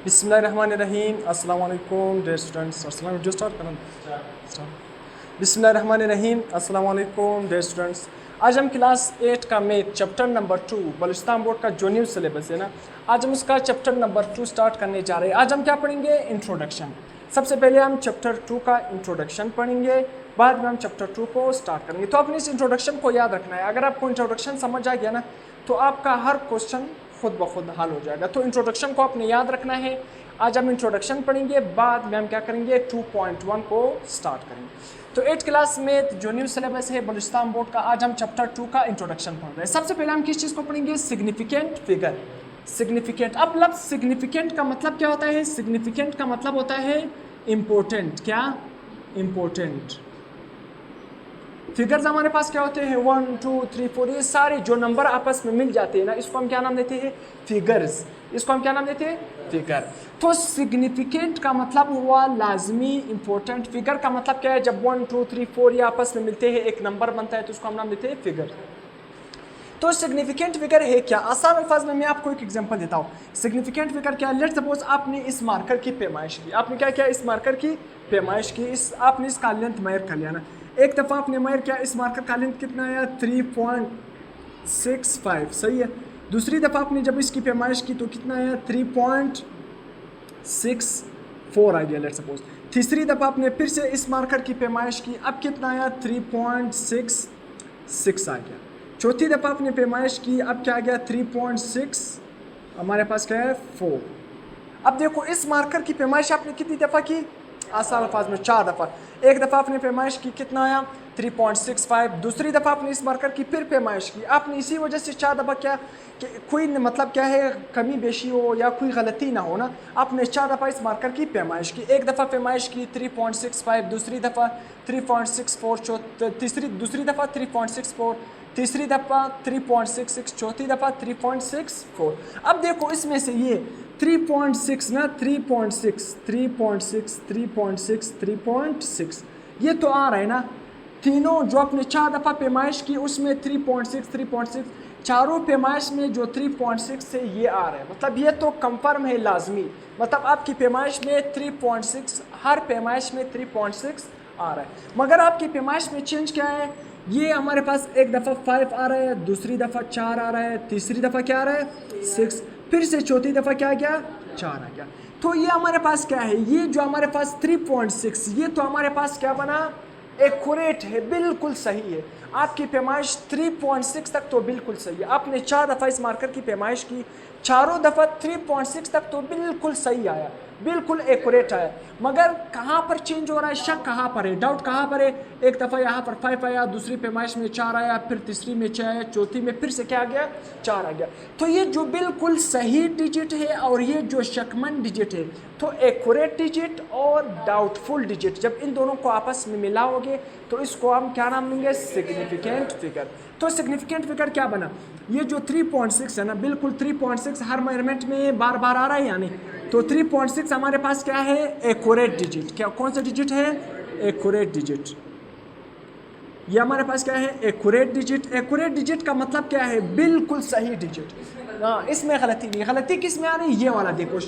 बिस्मिल्लाहिर्रहमानिर्रहीम अस्सलाम वालेकुम डियर स्टूडेंट्स। अस्सलाम जो स्टार्ट करना स्टार्ट बिस्मिल्लाहिर्रहमानिर्रहीम अस्सलाम वालेकुम डियर स्टूडेंट्स। आज हम क्लास 8 का math chapter number 2 Balochistan board का जो न्यू सिलेबस है ना, आज हम उसका चैप्टर नंबर 2 स्टार्ट करने जा रहे हैं। आज हम क्या पढ़ेंगे? इंट्रोडक्शन। सबसे पहले हम चैप्टर 2 का इंट्रोडक्शन पढ़ेंगे, बाद में हम चैप्टर 2 को स्टार्ट करेंगे। तो आपने इस इंट्रोडक्शन को याद रखना है। अगर आपको इंट्रोडक्शन समझ आ गया ना, तो आपका हर क्वेश्चन खुद ब खुद हल हो जाएगा। तो इंट्रोडक्शन को आपने याद रखना है। आज हम इंट्रोडक्शन पढ़ेंगे, बाद में हम क्या करेंगे? 2.1 को स्टार्ट करेंगे। तो 8 क्लास में जो न्यू सिलेबस है बलूचिस्तान बोर्ड का, आज हम चैप्टर 2 का इंट्रोडक्शन पढ़ रहे हैं। सबसे पहले हम किस चीज़ को पढ़ेंगे? Significant figure. सिग्निफिकेंट, अब लफ्ज़ सिग्निफिकेंट का मतलब क्या होता है? सिग्निफिकेंट का मतलब होता है इम्पोर्टेंट। क्या? इम्पोर्टेंट। फिगर्स हमारे पास क्या होते हैं? 1 2 3 4, ये सारे जो नंबर आपस में मिल जाते हैं ना, इसको हम क्या नाम देते हैं? फिगर्स। इसको हम क्या नाम देते हैं? फिगर। तो सिग्निफिकेंट का मतलब हुआ लाजमी इंपॉर्टेंट। फिगर का मतलब क्या है? जब 1 2 3 4 ये आपस में मिलते हैं, एक नंबर बनता है, तो उसको हम नाम देते हैं फिगर। तो सिग्निफिकेंट फिगर है क्या? आसान अल्फाज में मैं आपको एक एग्जांपल देता हूँ। सिग्निफिकेंट फिगर क्या है? लेट्स सपोज आपने इस मार्कर की पैमाइश की। आपने क्या किया? इस मार्कर की पैमाइश की। आपने इसका लेंथ मेजर कर लिया ना। एक दफ़ा आपने मेजर किया, इस मार्कर का लेंथ कितना आया? 3.65, सही है। दूसरी दफ़ा आपने जब इसकी पैमाइश की तो कितना आया? 3.64 आ गया लेट्स सपोज। तीसरी दफ़ा आपने फिर से इस मार्कर की पैमाइश की, अब कितना आया? 3.66 आ गया। चौथी दफ़ा आपने पैमाइश की, अब क्या आ गया? 3.6, हमारे पास क्या है? 4। अब देखो इस मार्कर की पैमाइश आपने कितनी दफ़ा की? आसान अल्फाज में 4 दफ़ा। एक दफ़ा आपने पैमाइश की, कितना आया? 3.65। दूसरी दफ़ा आपने इस मार्कर की फिर पैमाइश की, आपने इसी वजह से 4 दफ़ा क्या कि कोई मतलब क्या है, कमी बेशी हो या कोई गलती ना हो ना, आपने 4 दफ़ा इस मार्कर की पैमाइश की। एक दफ़ा पैमाइश की 3.65, दूसरी दफ़ा 3.64, दूसरी दफ़ा 3.64, तीसरी दफ़ा 3.66, चौथी दफ़ा 3.64। अब देखो इसमें से ये 3.6 ना, 3.6 3.6 3.6 3.6 ये तो आ रहा है ना। तीनों जो आपने 4 दफ़ा पैमाइश की उसमें 3.6 3.6, चारों पैमाइश में जो 3.6 से ये आ रहा है, मतलब ये तो कंफर्म है, लाजमी। मतलब आपकी पैमाइश में 3.6, हर पैमाइश में 3.6 आ रहा है। मगर आपकी पैमाइश में चेंज क्या है? ये हमारे पास एक दफ़ा 5 आ रहा है, दूसरी दफ़ा 4 आ रहा है, तीसरी दफ़ा क्या आ रहा है? 6, फिर से चौथी दफ़ा क्या आ गया? 4 आ गया। तो ये हमारे पास क्या है? ये जो हमारे पास 3.6, ये तो हमारे पास क्या बना? एक्यूरेट है, बिल्कुल सही है। आपकी पैमाइश 3.6 तक तो बिल्कुल सही है। आपने 4 दफ़ा इस मार्कर की पैमाइश की, चारों दफ़ा 3.6 तक तो बिल्कुल सही आया, बिल्कुल एक्यूरेट आया। मगर कहाँ पर चेंज हो रहा है? शक कहाँ पर है? डाउट कहाँ पर है? एक दफ़ा यहाँ पर 5 आया, दूसरी पैमाइश में 4 आया, फिर तीसरी में 6 आया, चौथी में फिर से क्या आ गया? 4 आ गया। तो ये जो बिल्कुल सही डिजिट है और ये जो शकमंद डिजिट है, तो एक्यूरेट डिजिट और डाउटफुल डिजिट, जब इन दोनों को आपस में मिलाओगे तो इसको हम क्या नाम देंगे? Significant figure. तो सिग्निफिकेंट फिगर क्या बना? ये जो 3.6 है ना, बिल्कुल 3.6 हर मेजरमेंट में बार बार आ रहा है, यानी तो 3.6 हमारे पास क्या है? Accurate digit. क्या, कौन सा डिजिट है? Accurate digit. ये हमारे पास क्या है? Accurate digit. एक्यूरेट डिजिट का मतलब क्या है? बिल्कुल सही डिजिट। हाँ, इसमें गलती नहीं। गलती किस में आ रही है? ये वाला देखो,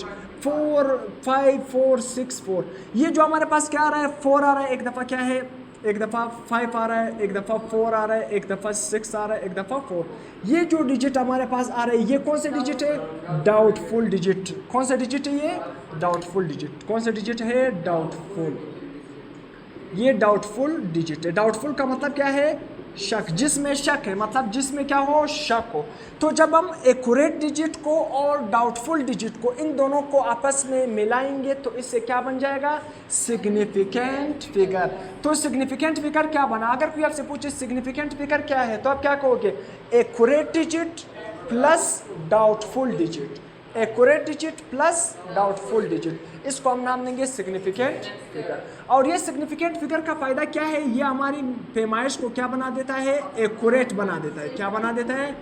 4 5 4 6 4। ये जो हमारे पास क्या आ रहा है? 4 आ रहा है, एक दफ़ा क्या है? एक दफ़ा 5 आ रहा है, एक दफ़ा 4 आ रहा है, एक दफ़ा 6 आ रहा है, एक दफ़ा 4। ये जो डिजिट हमारे पास आ रहा है, ये कौन सा डिजिट है? Doubtful digit. कौन सा डिजिट है ये? Doubtful digit. कौन सा डिजिट है? डाउटफुल। ये डाउटफुल डिजिट है। डाउटफुल का मतलब क्या है? शक, जिसमें शक है, मतलब जिसमें क्या हो? शक हो। तो जब हम एक्यूरेट डिजिट को और डाउटफुल डिजिट को, इन दोनों को आपस में मिलाएंगे तो इससे क्या बन जाएगा? Significant figure. तो सिग्निफिकेंट फिगर क्या बना? अगर कोई आपसे पूछे सिग्निफिकेंट फिगर क्या है, तो आप क्या कहोगे? Accurate digit plus doubtful digit. Accurate digit plus doubtful digit, इसको हम नाम देंगे सिग्निफिकेंट फिगर। और ये सिग्निफिकेंट फिगर का फ़ायदा क्या है? ये हमारी पैमाइश को क्या बना देता है? एक्यूरेट बना देता है। क्या बना देता है?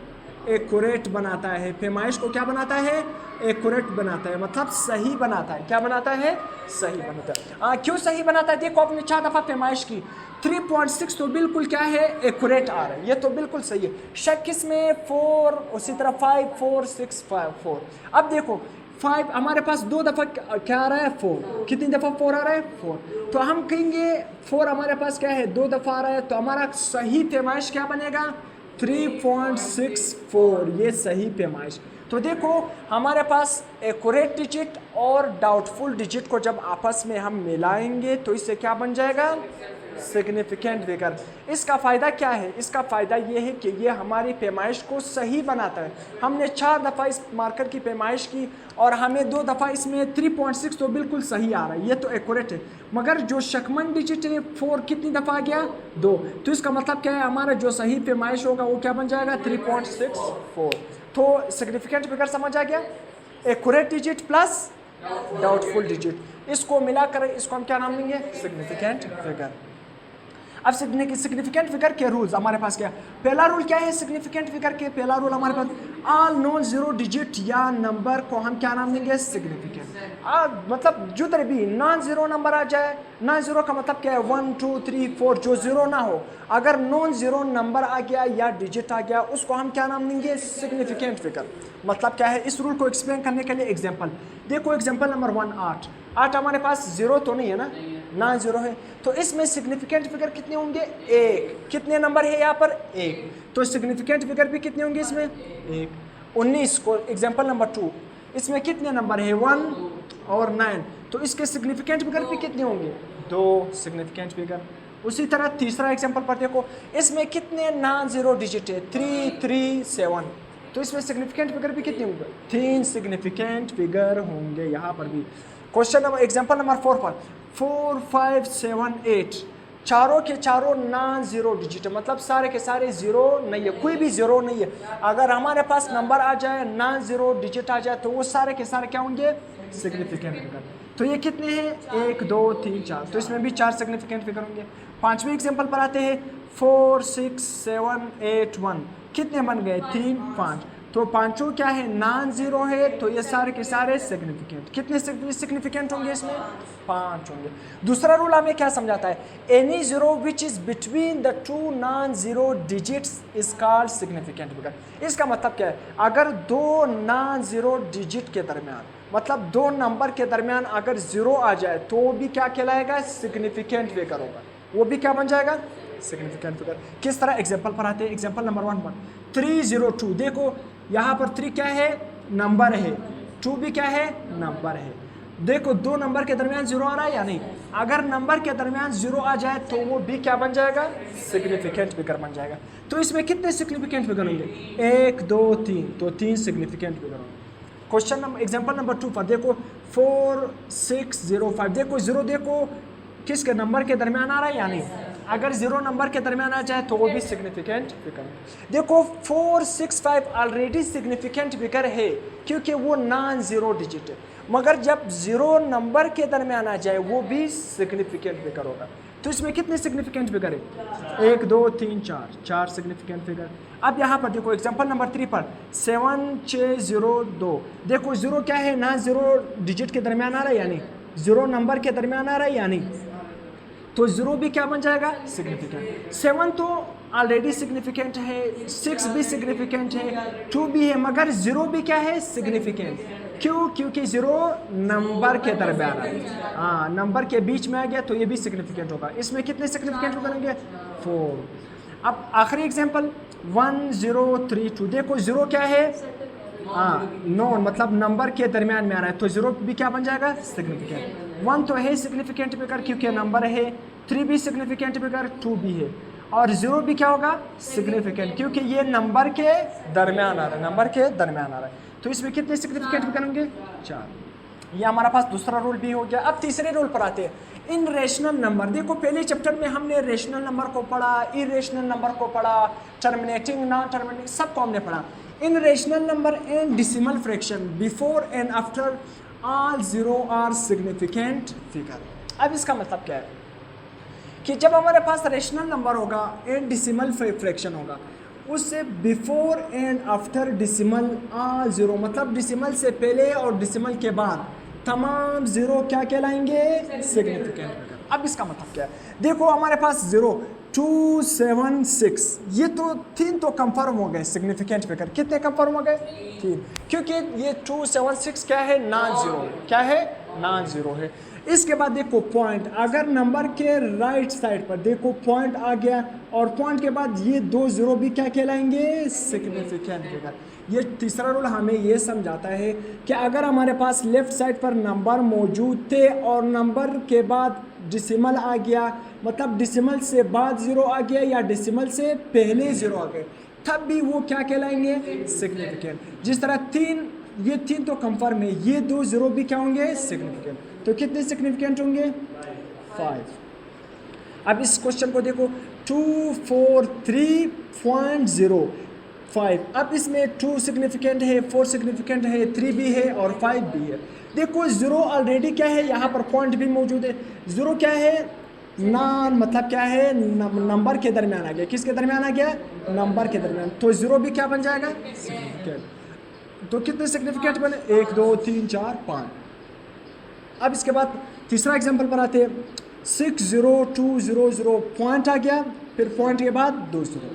एक्यूरेट बनाता है। पैमाइश को क्या बनाता है? एक्यूरेट बनाता है, मतलब सही बनाता है। क्या बनाता है? सही बनाता है। क्यों सही बनाता है? देखो आपने 4 दफ़ा पैमाइश की, 3.6 तो बिल्कुल क्या है? एक्यूरेट आ रहा है, ये तो बिल्कुल सही है। शक किसमें? 4, उसी तरह 5 4 6 5 4। अब देखो 5 हमारे पास 2 दफ़ा क्या आ रहा है 4, कितनी दफ़ा 4 आ रहा है 4, तो हम कहेंगे 4 हमारे पास क्या है 2 दफ़ा आ रहा है, तो हमारा सही पैमाइश क्या बनेगा 3.64, ये सही पैमाइश। तो देखो हमारे पास एक्यूरेट डिजिट और डाउटफुल डिजिट को जब आपस में हम मिलाएंगे तो इससे क्या बन जाएगा सिग्निफिकेंट फिगर। इसका फ़ायदा क्या है, इसका फ़ायदा ये है कि ये हमारी पैमाइश को सही बनाता है। हमने 4 दफ़ा इस मार्कर की पैमाइश की और हमें 2 दफ़ा इसमें 3.6 तो बिल्कुल सही आ रहा है, ये तो एक्यूरेट है। मगर जो शकमन डिजिट है 4 कितनी दफ़ा आ गया 2, तो इसका मतलब क्या है हमारा जो सही पैमाइश होगा वो क्या बन जाएगा 3.64। तो सिग्निफिकेंट फिगर समझ आ गया, accurate digit plus doubtful digit, इसको मिलाकर इसको हम क्या नाम देंगे सिग्निफिकेंट फिगर। अब सिग्निफिकेंट फिगर के रूल्स हमारे पास क्या, पहला रूल क्या है सिग्निफिकेंट फिगर के, पहला रूल हमारे पास ऑल नॉन जीरो डिजिट या नंबर को हम क्या नाम देंगे सिग्निफिकेंट। मतलब जिधर भी नॉन जीरो नंबर आ जाए, नॉन जीरो का मतलब क्या है 1 2 3 4 जो जीरो ना हो, अगर नॉन जीरो नंबर आ गया या डिजिट आ गया उसको हम क्या नाम देंगे सिग्निफिकेंट फिगर। मतलब क्या है, इस रूल को एक्सप्लेन करने के लिए एग्जांपल देखो, एग्जांपल नंबर 1 8, 8 हमारे पास जीरो तो नहीं है ना, ना जीरो है, तो इसमें सिग्निफिकेंट फिगर कितने होंगे 1, कितने नंबर है यहाँ पर 1, तो सिग्निफिकेंट फिगर भी कितने होंगे इसमें 1। 19 को एग्जांपल नंबर 2, इसमें कितने नंबर है 1 और 9, तो इसके सिग्निफिकेंट फिगर भी कितने होंगे 2 सिग्निफिकेंट फिगर। उसी तरह तीसरा एग्जांपल पर देखो, इसमें कितने नॉन जीरो डिजिट है 3 3 7, तो इसमें सिग्निफिकेंट फिगर भी कितने होंगे 3 सिग्निफिकेंट फिगर होंगे यहाँ पर भी। क्वेश्चन नंबर एग्जांपल नंबर 4 पर 4 5 7 8, चारों के चारों नॉन जीरो डिजिट है, मतलब सारे के सारे जीरो नहीं है, कोई भी जीरो नहीं है। अगर हमारे पास नंबर आ जाए नॉन जीरो डिजिट आ जाए तो वो सारे के सारे क्या होंगे सिग्निफिकेंट फिगर। तो ये कितने हैं 1 2 3 4, तो इसमें भी 4 सिग्निफिकेंट फिगर होंगे। पांचवें एग्जांपल पर आते हैं 4 6 7 8 1, कितने बन गए 3 5, तो पांचों क्या है नॉन जीरो है, तो ये सारे के सारे सिग्निफिकेंट। कितने सिग्निफिकेंट होंगे इसमें 5 होंगे। दूसरा रूल हमें क्या समझाता है, any zero which is between the two non zero digits is called significant figure. इसका मतलब क्या है, अगर 2 नॉन जीरो डिजिट के दरमियान, मतलब 2 नंबर के दरमियान अगर जीरो आ जाए तो वो भी क्या कहलाएगा सिग्निफिकेंट फिगर होगा, वो भी क्या बन जाएगा सिग्निफिकेंट फिगर। किस तरह एग्जांपल पर आते हैं, एग्जांपल नंबर 1 302, देखो यहाँ पर 3 क्या है नंबर है, 2 भी क्या है नंबर है। देखो 2 नंबर के दरमियान जीरो आ रहा है या नहीं, अगर नंबर के दरमियान जीरो आ जाए तो वो भी क्या बन जाएगा सिग्निफिकेंट फिगर बन जाएगा। तो इसमें कितने सिग्निफिकेंट फिगर होंगे 1 2 3, तो 3 सिग्निफिकेंट फिगर होंगे। क्वेश्चन नंबर एग्जांपल नंबर 2 पर देखो 4 6 0 5, देखो जीरो देखो किसके नंबर के दरमियान आ रहा है या नहीं, अगर जीरो नंबर के दरमियान आ जाए तो वो भी सिग्निफिकेंट फिगर। देखो 4 6 5 ऑलरेडी सिग्निफिकेंट फिगर है क्योंकि वो नॉन जीरो डिजिट है, मगर जब जीरो नंबर के दरमियान आ जाए वो भी सिग्निफिकेंट फिगर होगा। तो इसमें कितने सिग्निफिकेंट फिगर है 1 2 3 4, 4 सिग्निफिकेंट फिगर। अब यहाँ पर देखो एग्जांपल नंबर 3 पर 7 6 0 2, देखो जीरो क्या है ना जीरो डिजिट के दरमियान आ रहा है या नहीं, जीरो नंबर के दरमियान आ रहा है या नहीं, तो जीरो भी क्या बन जाएगा सिग्निफिकेंट। 7 तो ऑलरेडी सिग्निफिकेंट है, 6 भी सिग्निफिकेंट है, 2 भी है, मगर जीरो भी क्या है सिग्निफिकेंट। क्यों, क्योंकि जीरो नंबर के दरमियान है, हाँ नंबर के बीच में आ गया तो ये भी सिग्निफिकेंट होगा। इसमें कितने सिग्निफिकेंट करेंगे 4। अब आखिरी एग्जांपल 1 0 3 2, देखो जीरो क्या है नॉन, मतलब नंबर के दरमियान में आ रहा है, तो जीरो भी क्या बन जाएगा सिग्निफिकेंट। 1 तो है सिग्निफिकेंट फिगर क्योंकि नंबर है, 3 भी सिग्निफिकेंट फिगर, 2 भी है, और जीरो भी क्या होगा सिग्निफिकेंट क्योंकि ये नंबर के दरमियान आ रहा है, नंबर के दरमियान आ रहा है। तो इसमें कितने सिग्निफिकेंट फिगर होंगे 4। ये हमारा पास दूसरा रूल भी हो गया। अब तीसरे रूल पर आते हैं, इन रेशनल नंबर। देखो पहले चैप्टर में हमने रेशनल नंबर को पढ़ा, इरेशनल नंबर को पढ़ा, टर्मिनेटिंग नॉन टर्मिनेटिंग सबको हमने पढ़ा। In rational number and decimal fraction before and after all zero are significant figure. अब इसका मतलब क्या है कि जब हमारे पास रेशनल नंबर होगा एंड डेसिमल फ्रैक्शन होगा, उससे before and after decimal all zero, मतलब डेसिमल से पहले और डेसिमल के बाद तमाम जीरो क्या कहलाएंगे सिग्निफिकेंट फिगर। अब इसका मतलब क्या है, देखो हमारे पास जीरो 276, ये तो 3 तो कंफर्म हो गए सिग्निफिकेंट फिगर। कितने कंफर्म हो गए? 3, क्योंकि ये 276 क्या है? Non zero. क्या है? नॉन जीरो है। इसके बाद देखो पॉइंट, अगर नंबर के राइट साइड पर देखो पॉइंट आ गया और पॉइंट के बाद ये 2 जीरो भी क्या कहलाएंगे? Significant figure. ये तीसरा रूल हमें ये समझाता है कि अगर हमारे पास लेफ्ट साइड पर नंबर मौजूद थे और नंबर के बाद डिसिमल आ गया, मतलब डिसिमल से बाद जीरो आ गया या डिसिमल से पहले जीरो आ गए, तब भी वो क्या कहलाएंगे? सिग्निफिकेंट। जिस तरह ये 3 तो कंफर्म है, ये 2 जीरो भी क्या होंगे? सिग्निफिकेंट। तो कितने सिग्निफिकेंट होंगे? 5। अब इस क्वेश्चन को देखो, 243.05। अब इसमें 2 सिग्निफिकेंट है, 4 सिग्निफिकेंट है, 3 भी है और 5 भी है। देखो जीरो ऑलरेडी क्या है, यहाँ पर पॉइंट भी मौजूद है। जीरो क्या है? नॉन, मतलब क्या है? नंबर के दरमियान आ गया। किसके दरमियान आ गया? नंबर के दरमियान। तो जीरो भी क्या बन जाएगा? सिग्निफिकेंट। तो कितने सिग्निफिकेंट बने? 1 2 3 4 5। अब इसके बाद तीसरा एग्जांपल पर आते हैं। 60200 पॉइंट आ गया, फिर पॉइंट के बाद 2 जीरो।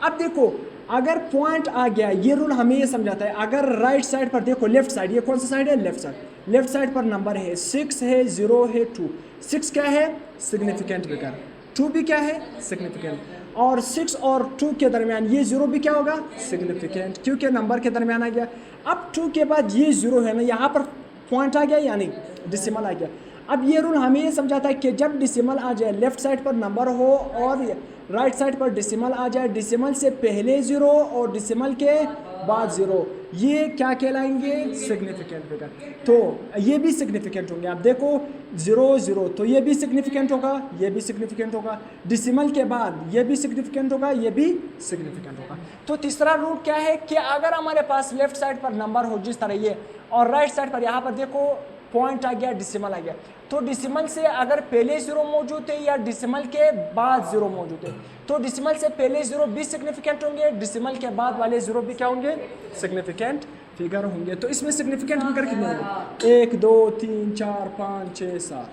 अब देखो अगर पॉइंट आ गया, ये रूल हमें ये समझाता है, अगर राइट साइड पर देखो, लेफ्ट साइड, ये कौन सा साइड है? Left side. लेफ्ट साइड पर नंबर है 6 है, 0 है, 2। 6 क्या है? Significant figure. 2 भी क्या है? सिग्निफिकेंट। और 6 और 2 के दरमियान ये 0 भी क्या होगा? सिग्निफिकेंट, क्योंकि नंबर के दरमियान आ गया। अब 2 के बाद ये 0 है ना, यहाँ पर पॉइंट आ गया या नहीं? डिसिमल आ गया। अब ये रूल हमें ये समझाता है कि जब डिसिमल आ जाए, लेफ्ट साइड पर नंबर हो और राइट साइड पर डिसिमल आ जाए, डिसिमल से पहले 0 और डिसिमल के बाद 0, ये क्या कहलाएंगे? Significant figure. तो ये भी सिग्निफिकेंट होंगे। आप देखो 0 0, तो ये भी सिग्निफिकेंट होगा, ये भी सिग्निफिकेंट होगा। डिसिमल के बाद ये भी सिग्निफिकेंट होगा, ये भी सिग्निफिकेंट होगा। तो तीसरा रूल क्या है कि अगर हमारे पास लेफ्ट साइड पर नंबर हो जिस तरह ये, और राइट साइड पर यहाँ पर देखो पॉइंट आ गया, डिसिमल आ गया, तो डिसिमल से अगर पहले 0 मौजूद है या डिसिमल के बाद 0 मौजूद है, तो डिसिमल से पहले 0 भी सिग्निफिकेंट होंगे, डिसिमल के बाद वाले 0 भी क्या होंगे? सिग्निफिकेंट फिगर होंगे। तो इसमें सिग्निफिकेंट फिगर कितने होंगे? 1 2 3 4 5 6 7।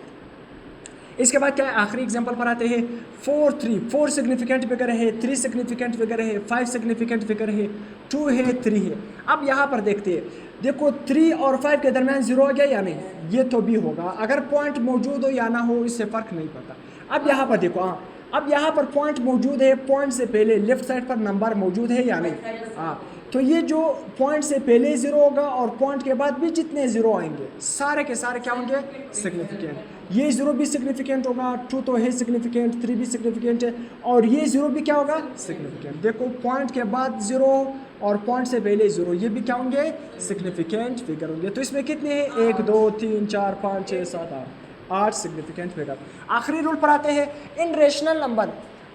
इसके बाद क्या है? आखिरी एग्जांपल पर आते हैं। 4 3, 4 सिग्निफिकेंट फिगर है, 3 सिग्निफिकेंट फिगर है, 5 सिग्निफिकेंट फिगर है, 2 है, 3 है। अब यहाँ पर देखते हैं, देखो 3 और 5 के दरमियान 0 आ गया या नहीं? ये तो भी होगा, अगर पॉइंट मौजूद हो या ना हो इससे फ़र्क नहीं पड़ता। अब यहाँ पर देखो, हाँ, अब यहाँ पर पॉइंट मौजूद है, पॉइंट से पहले लेफ्ट साइड पर नंबर मौजूद है या नहीं? हाँ, तो ये जो पॉइंट से पहले 0 होगा और पॉइंट के बाद भी जितने 0 आएंगे सारे के सारे क्या होंगे? सिग्निफिकेंट। ये 0 भी सिग्निफिकेंट होगा, 2 तो है सिग्निफिकेंट, 3 भी सिग्निफिकेंट है, और ये 0 भी क्या होगा? सिग्निफिकेंट। देखो पॉइंट के बाद 0 और पॉइंट से पहले 0, ये भी क्या होंगे? सिग्निफिकेंट फिगर होंगे। तो इसमें कितने हैं? 1 2 3 4 5 6 7 8 सिग्निफिकेंट फिगर। आखिरी रूल पर आते हैं। In rational number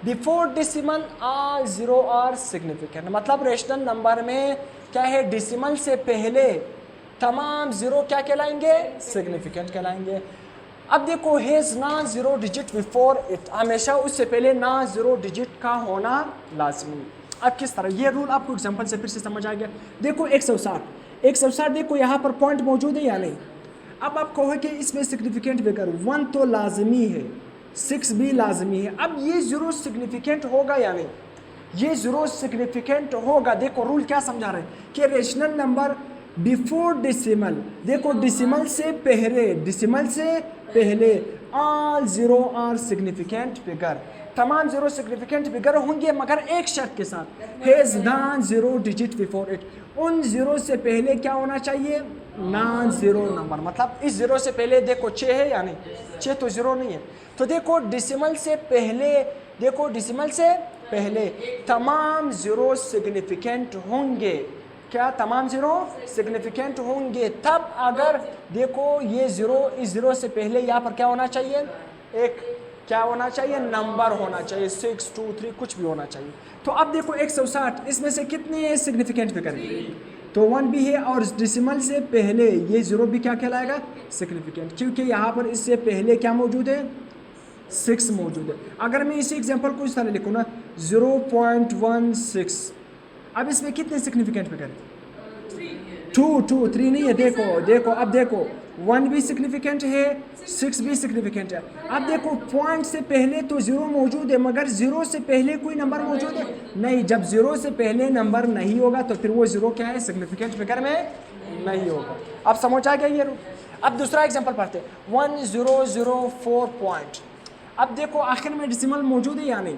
before decimal all 0 are significant. मतलब रेशनल नंबर में क्या है? डिसिमल से पहले तमाम 0 क्या कहलाएंगे? सिग्निफिकेंट कहलाएंगे। अब देखो has non 0 digit before it, हमेशा उससे पहले नॉन 0 डिजिट का होना लाजमी। अब किस तरह? ये रूल आपको एग्जांपल से फिर से समझ आ गया। देखो 160 देखो यहाँ पर पॉइंट मौजूद है या नहीं? अब आप कहो कि इसमें सिग्निफिकेंट फिगर 1 तो लाजमी है, 6 भी लाजमी है। अब ये 0 सिग्निफिकेंट होगा या नहीं? ये 0 सिग्निफिकेंट होगा। देखो रूल क्या समझा रहे हैं कि रेशनल नंबर बिफोर डिसिमल, देखो डिसिमल से पहले ऑल 0 आर सिग्निफिकेंट फिगर, तमाम 0 सिग्निफिकेंट फिगर होंगे, मगर एक शर्त के साथ, has non 0 digit before it. उन 0 से पहले क्या होना चाहिए? Non 0 number. मतलब इस 0 से पहले देखो 6 है या नहीं? 6 तो 0 नहीं है। तो देखो डिसिमल से पहले तमाम 0 सिग्निफिकेंट होंगे। क्या तमाम 0 सिग्निफिकेंट होंगे? तब अगर देखो ये 0, इस 0 से पहले यहाँ पर क्या होना चाहिए? एक क्या होना चाहिए? नंबर होना चाहिए, 6 2 3 कुछ भी होना चाहिए। तो अब देखो 160, इसमें से कितने सिग्निफिकेंट फिगर है? तो 1 भी है, और डिसिमल से पहले ये 0 भी क्या कहलाएगा? सिग्निफिकेंट, क्योंकि यहाँ पर इससे पहले क्या मौजूद है? 6 मौजूद है। अगर मैं इसी एग्जांपल को इस तरह लिखूँ ना, 0.16, अब इसमें कितने सिग्निफिकेंट फिगर है? 2 3 नहीं है। देखो अब देखो 1 भी सिग्निफिकेंट है, 6 भी सिग्निफिकेंट है। अब देखो पॉइंट से पहले तो 0 मौजूद है, मगर 0 से पहले कोई नंबर मौजूद है नहीं। जब 0 से पहले नंबर नहीं होगा तो फिर वो 0 क्या है, सिग्निफिकेंट फिगर में नहीं होगा। अब समझ आ गया ये। अब दूसरा एग्जांपल पढ़ते हैं 1004 पॉइंट। अब देखो आखिर में डेसिमल मौजूद है या नहीं,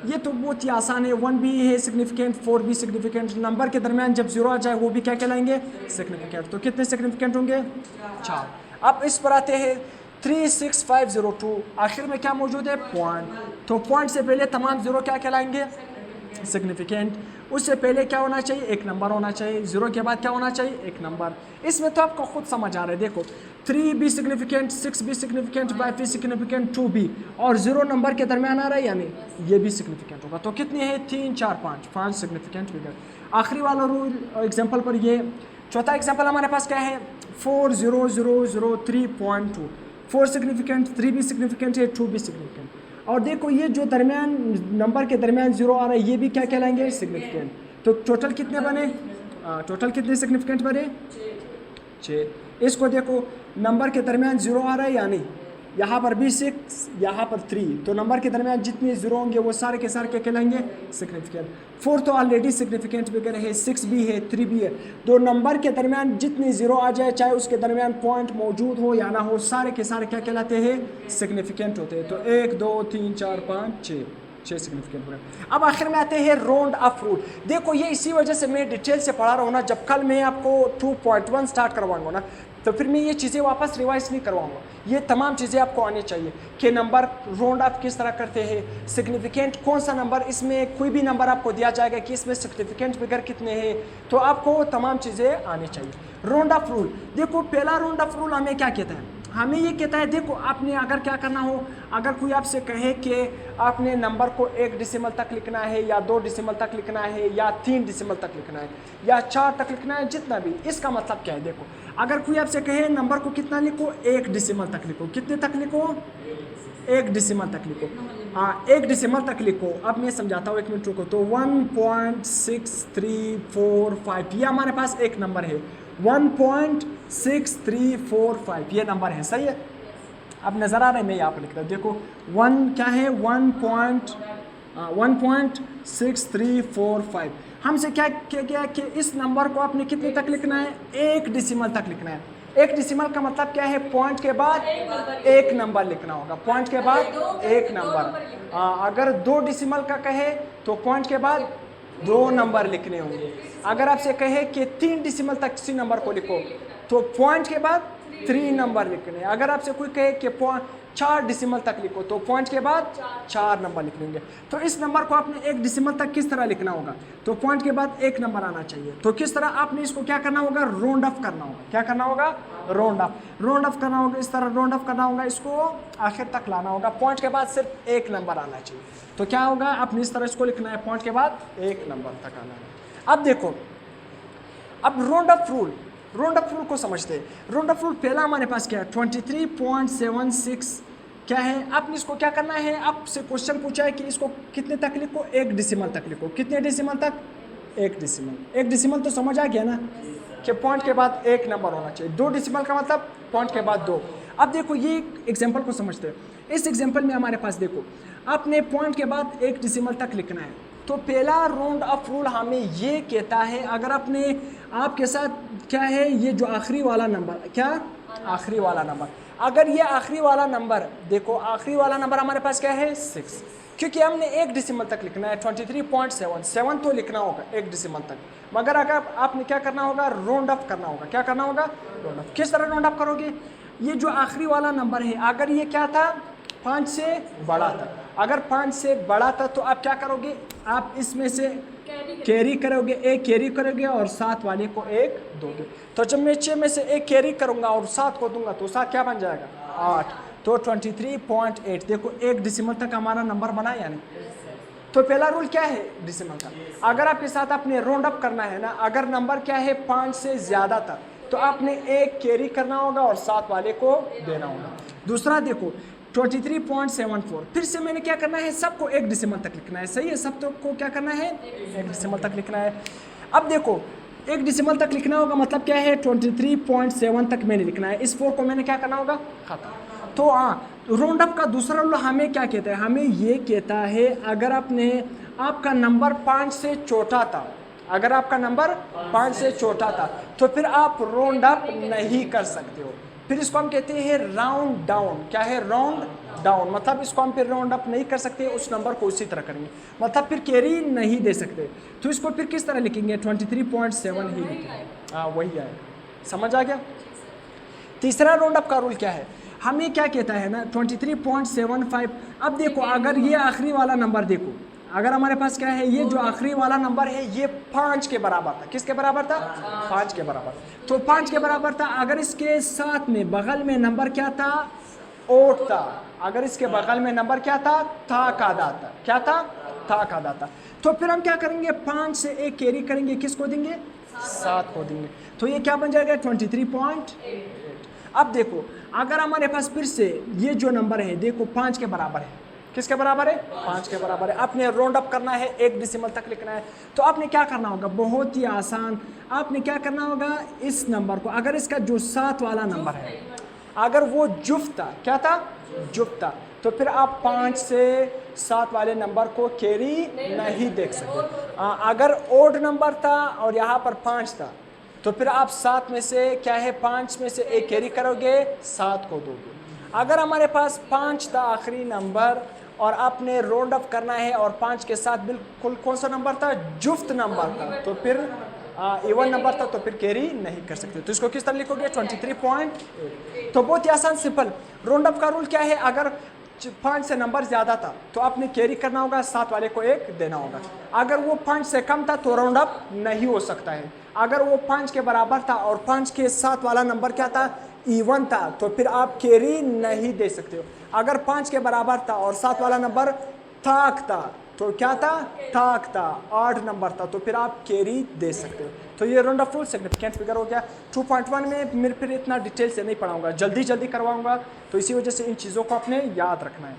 ये तो बहुत ही आसान है। 1 भी है सिग्निफिकेंट, 4 भी सिग्निफिकेंट। नंबर के दरमियान जब 0 आ जाए वो भी क्या कहलाएंगे, सिग्निफिकेंट। तो कितने सिग्निफिकेंट होंगे, 4। अब इस पर आते हैं 36502। आखिर में क्या मौजूद है, पॉइंट। तो पॉइंट से पहले तमाम 0 क्या कहलाएंगे, सिग्निफिकेंट। उससे पहले क्या होना चाहिए, एक नंबर होना चाहिए। 0 के बाद क्या होना चाहिए, एक नंबर। इसमें तो आपको खुद समझ आ रहा है। देखो 3 भी सिग्निफिकेंट, 6 भी सिग्निफिकेंट, 5 भी सिग्निफिकेंट, 2 भी, और 0 नंबर के दरमियान आ रहा है यानी ये भी सिग्निफिकेंट होगा। तो कितनी है, 3 4 5 सिग्निफिकेंट फिगर। आखिरी वाला रूल एग्जाम्पल पर ये चौथा एग्जाम्पल हमारे पास क्या है, 40003.2। 4 सिग्निफिकेंट, 3 भी सिग्निफिकेंट है, 2 भी सिग्निफिकेंट। और देखो ये जो दरमियान नंबर के दरमियान 0 आ रहा है ये भी क्या कहलाएंगे, सिग्निफिकेंट। तो टोटल कितने बने, टोटल कितने सिग्निफिकेंट बने, 6। इसको देखो नंबर के दरमियान 0 आ रहा है या नहीं, यहाँ पर भी 6, यहाँ पर 3, तो नंबर के दरमियान जितने 0 होंगे वो सारे के सारे क्या कहलाएंगे, सिग्निफिकेंट। 4 तो ऑलरेडी सिग्निफिकेंट फिगर है, 6 भी है, 3 भी है। तो नंबर के दरमियान जितने 0 आ जाए, चाहे उसके दरमियान पॉइंट मौजूद हो या ना हो, सारे के सारे क्या कहलाते हैं, सिग्निफिकेंट होते हैं। तो 1 2 3 4 5 6 सिग्निफिकेंट हो गए। अब आखिर में आते हैं राउंड ऑफ रूल। देखो ये इसी वजह से मैं डिटेल से पढ़ा रहा हूँ ना। जब कल मैं आपको 2.1 स्टार्ट करवाऊंगा ना, तो फिर मैं ये चीज़ें वापस रिवाइज नहीं करवाऊंगा। ये तमाम चीज़ें आपको आनी चाहिए कि नंबर राउंड ऑफ किस तरह करते हैं, सिग्निफिकेंट कौन सा नंबर, इसमें कोई भी नंबर आपको दिया जाएगा कि इसमें सिग्निफिकेंट फिगर कितने हैं, तो आपको तमाम चीज़ें आनी चाहिए। राउंड ऑफ रूल, देखो पहला राउंड ऑफ रूल हमें क्या कहता है, हमें ये कहता है, देखो आपने अगर क्या करना हो, अगर कोई आपसे कहे कि आपने नंबर को 1 डेसिमल तक लिखना है या 2 डेसिमल तक लिखना है या 3 डेसिमल तक लिखना है या 4 तक लिखना है, जितना भी, इसका मतलब क्या है। देखो अगर कोई आपसे कहे नंबर को कितना लिखो, 1 डेसिमल तक लिखो, कितने तक लिखो, 1 डेसिमल तक लिखो। हाँ 1 डेसिमल तक लिखो। अब मैं समझाता हूँ, 1 मिनट रुको। तो 1.6345 ये हमारे पास एक नंबर है, 1.6345 ये नंबर है, सही है। अब नज़र आ रहा है, मैं यहाँ पर लिख रहा हूँ। देखो 1 क्या है, 1.6345। हमसे क्या गया कि इस नंबर को आपने कितने तक लिखना है, 1 डेसिमल तक लिखना है। 1 डेसिमल का मतलब क्या है, पॉइंट के बाद एक नंबर लिखना होगा, पॉइंट के बाद एक नंबर। अगर 2 डेसिमल का कहे तो पॉइंट के बाद 2 नंबर लिखने होंगे। अगर आपसे कहे कि 3 डेसिमल तक किसी नंबर को लिखो तो पॉइंट के बाद 3 नंबर लिखने। अगर आपसे कोई कहे कि 4 डेसिमल तक लिखो तो पॉइंट के बाद 4 नंबर लिखेंगे। तो इस नंबर को आपने 1 डेसिमल तक किस तरह लिखना होगा, तो पॉइंट के बाद एक नंबर आना चाहिए। तो किस तरह आपने इसको क्या करना होगा, राउंड ऑफ करना होगा। क्या करना होगा, राउंड ऑफ करना होगा। इस तरह राउंड ऑफ करना होगा, इसको आखिर तक लाना होगा, पॉइंट के बाद सिर्फ एक नंबर आना चाहिए। तो क्या होगा, आपने इस तरह इसको लिखना है, पॉइंट के बाद एक नंबर तक आना है। अब देखो, अब राउंड ऑफ रूल को समझते हैं। राउंड ऑफ रूल पहला हमारे पास क्या है, 23.76 क्या है। आपने इसको क्या करना है, आपसे क्वेश्चन पूछा है कि इसको कितने तक लिखो, 1 डेसिमल तक लिखो। कितने डेसिमल तक, 1 डेसिमल। 1 डेसिमल तो समझ आ गया ना कि पॉइंट के बाद एक नंबर होना चाहिए। 2 डेसिमल का मतलब पॉइंट के बाद 2। अब देखो ये एग्जाम्पल को समझते हैं। इस एग्जाम्पल में हमारे पास देखो, आपने पॉइंट के बाद 1 डेसिमल तक लिखना है। तो पहला राउंड ऑफ रूल हमें ये कहता है, अगर आपने आपके साथ क्या है, ये जो आखिरी वाला नंबर, क्या आखिरी वाला नंबर, अगर ये आखिरी वाला नंबर, देखो आखिरी वाला नंबर हमारे पास क्या है, 6, क्योंकि हमने 1 डेसिमल तक लिखना है। 23.7 तो लिखना होगा 1 डेसिमल तक, मगर अगर आपने क्या करना होगा, राउंड ऑफ करना होगा। क्या करना होगा, राउंड ऑफ। किस तरह राउंड ऑफ करोगे, ये जो आखिरी वाला नंबर है, अगर ये क्या था, 5 से बड़ा था, अगर 5 से बड़ा था तो आप क्या करोगे, आप इसमें से कैरी करोगे, 1 कैरी करोगे और 7 वाले को 1 दोगे। तो जब मैं 6 में से 1 कैरी करूंगा और 7 को दूंगा तो 7 क्या बन जाएगा, 8। तो 23.8। देखो 1 डेसिमल तक हमारा नंबर बना या नहीं। तो पहला रूल क्या है, डेसिमल का। अगर आपके साथ आपने राउंड अप करना है ना, अगर नंबर क्या है 5 से ज़्यादा था तो आपने 1 कैरी करना होगा और 7 वाले को देना होगा। दूसरा देखो 23.74, फिर से मैंने क्या करना है, सबको 1 डेसिमल तक लिखना है, सही है। सब को क्या करना है, 1 डेसिमल तक लिखना है। अब देखो एक डिसिमल तक लिखना होगा, मतलब क्या है 23.7 तक मैंने लिखना है। इस 4 को मैंने क्या करना होगा, खत्म। तो हाँ, राउंड अप का दूसरा रूल हमें क्या कहता है, हमें ये कहता है अगर आपका नंबर 5 से छोटा था, अगर आपका नंबर 5 से छोटा था तो फिर आप राउंड अप नहीं कर सकते हो, फिर इसको हम कहते हैं राउंड डाउन। क्या है, राउंड डाउन, मतलब इसको हम फिर राउंड अप नहीं कर सकते, उस नंबर को उसी तरह करेंगे, मतलब फिर कैरी नहीं दे सकते। तो इसको फिर किस तरह लिखेंगे, 23.7 ही लिखेंगे। हाँ वही है, समझ आ गया। तीसरा राउंड अप का रूल क्या है, हमें क्या कहता है ना 23.75। अब देखो अगर ये आखिरी वाला नंबर देखो, अगर हमारे पास क्या है, ये जो आखिरी वाला नंबर है ये 5 के बराबर था। किसके बराबर था, 5 के बराबर। तो 5 के बराबर था, अगर इसके साथ में बगल में नंबर क्या था, 8 था। अगर इसके बगल में नंबर क्या था का आधा था। क्या था, का आधा था। तो फिर हम क्या करेंगे, 5 से एक कैरी करेंगे, किसको देंगे, 7 को देंगे। तो ये क्या बन जाएगा 23.8। अब देखो अगर हमारे पास फिर से ये जो नंबर है देखो 5 के बराबर है, किसके बराबर है, 5 के बराबर है। आपने राउंड अप करना है, एक डिसिमल तक लिखना है, तो आपने क्या करना होगा, बहुत ही आसान, आपने क्या करना होगा, इस नंबर को, अगर इसका जो 7 वाला नंबर है अगर वो जुफ्त था, क्या था, जुफ्त था, तो फिर आप 5 से 7 वाले नंबर को कैरी नहीं देख सकते। अगर ओड नंबर था और यहाँ पर 5 था तो फिर आप 7 में से क्या है, 5 में से एक कैरी करोगे, 7 को दोगे। अगर हमारे पास 5 था आखिरी नंबर और आपने राउंड अप करना है और 5 के साथ बिल्कुल कौन सा नंबर था, जुफ्त नंबर था, तो फिर इवन नंबर था, तो फिर कैरी नहीं कर सकते। तो इसको किस तरह लिखोगे, 23.8। तो बहुत ही आसान सिंपल। राउंड अप का रूल क्या है, अगर 5 से नंबर ज़्यादा था तो आपने कैरी करना होगा, 7 वाले को 1 देना होगा। अगर वो 5 से कम था तो राउंड अप नहीं हो सकता है। अगर वो 5 के बराबर था और 5 के 7 वाला नंबर क्या था, इवन था, तो फिर आप कैरी नहीं दे सकते हो। अगर 5 के बराबर था और 7 वाला नंबर थाक था, तो क्या था, थाक था, 8 नंबर था, तो फिर आप कैरी दे सकते हो। तो ये round of rule significant figure हो गया। 2.1 में मेरे फिर इतना डिटेल से नहीं पढ़ाऊंगा, जल्दी करवाऊंगा, तो इसी वजह से इन चीज़ों को अपने याद रखना है।